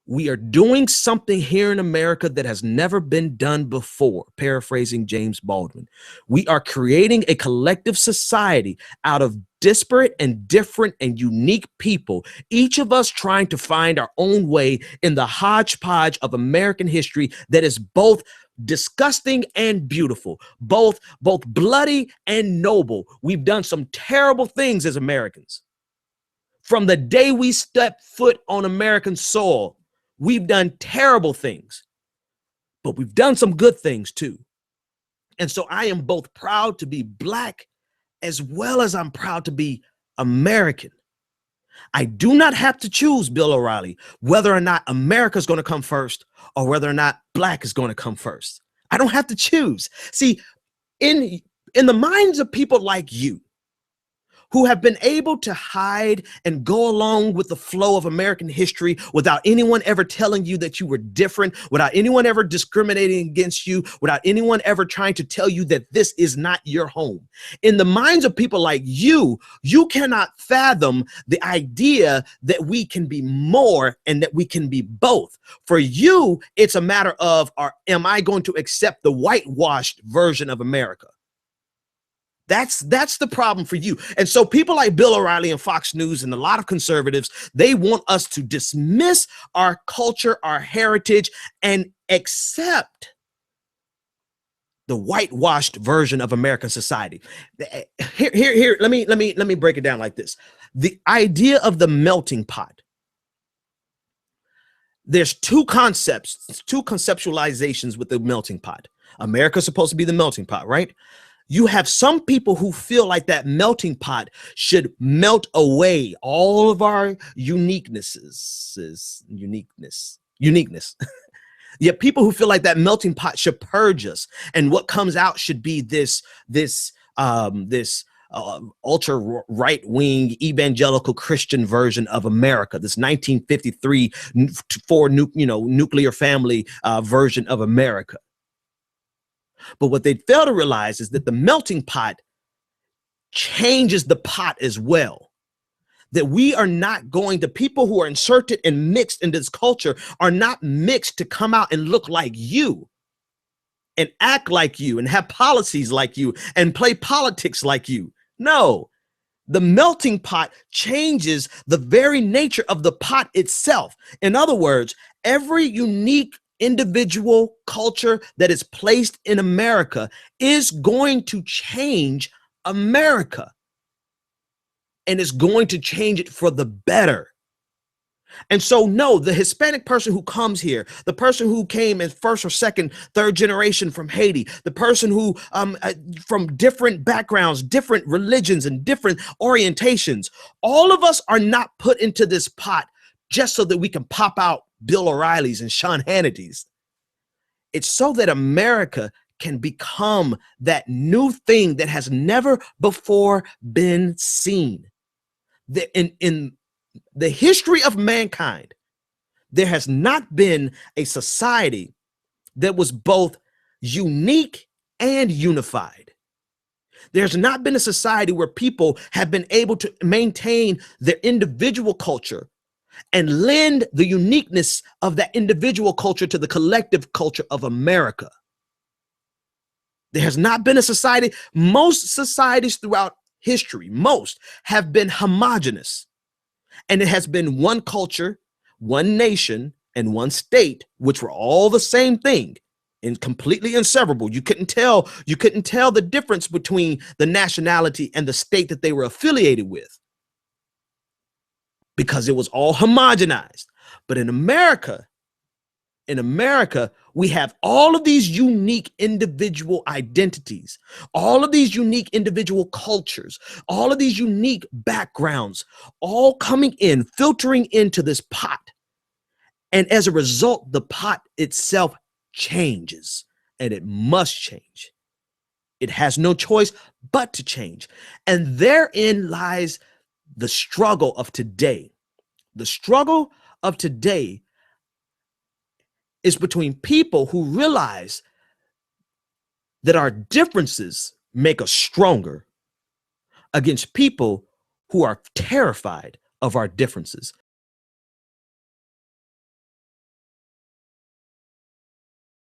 We are doing something here in America that has never been done before, paraphrasing James Baldwin. We are creating a collective society out of disparate and different and unique people, each of us trying to find our own way in the hodgepodge of American history that is both disgusting and beautiful, both bloody and noble. We've done some terrible things as Americans. From the day we step foot on American soil, we've done terrible things, but we've done some good things too. And so I am both proud to be Black as well as I'm proud to be American. I do not have to choose, Bill O'Reilly, whether or not America is going to come first or whether or not Black is going to come first. I don't have to choose. See, in the minds of people like you, who have been able to hide and go along with the flow of American history without anyone ever telling you that you were different, without anyone ever discriminating against you, without anyone ever trying to tell you that this is not your home. In the minds of people like you cannot fathom the idea that we can be more and that we can be both. For you, it's a matter of, am I going to accept the whitewashed version of America? That's the problem for you. And so people like Bill O'Reilly and Fox News and a lot of conservatives, they want us to dismiss our culture, our heritage, and accept the whitewashed version of American society. Here, let me break it down like this. The idea of the melting pot. There's two conceptualizations with the melting pot. America's supposed to be the melting pot, right? You have some people who feel like that melting pot should melt away all of our uniqueness. You have people who feel like that melting pot should purge us, and what comes out should be this ultra right-wing evangelical Christian version of America, this 1953 nuclear family version of America. But what they fail to realize is that the melting pot changes the pot as well. That we are not going to, people who are inserted and mixed in this culture are not mixed to come out and look like you and act like you and have policies like you and play politics like you. No, the melting pot changes the very nature of the pot itself. In other words, every unique individual culture that is placed in America is going to change America, and is going to change it for the better. And so, no, the Hispanic person who comes here, the person who came in first or second, third generation from Haiti, the person who from different backgrounds, different religions, and different orientations, all of us are not put into this pot just so that we can pop out Bill O'Reilly's and Sean Hannity's. It's so that America can become that new thing that has never before been seen. In the history of mankind, there has not been a society that was both unique and unified. There's not been a society where people have been able to maintain their individual culture and lend the uniqueness of that individual culture to the collective culture of America. There has not been a society. Most societies throughout history, most have been homogenous. And it has been one culture, one nation, and one state, which were all the same thing and completely inseparable. You couldn't tell the difference between the nationality and the state that they were affiliated with, because it was all homogenized. But in America, we have all of these unique individual identities, all of these unique individual cultures, all of these unique backgrounds, all coming in, filtering into this pot. And as a result, the pot itself changes, and it must change. It has no choice but to change. And therein lies the struggle of today. The struggle of today is between people who realize that our differences make us stronger against people who are terrified of our differences.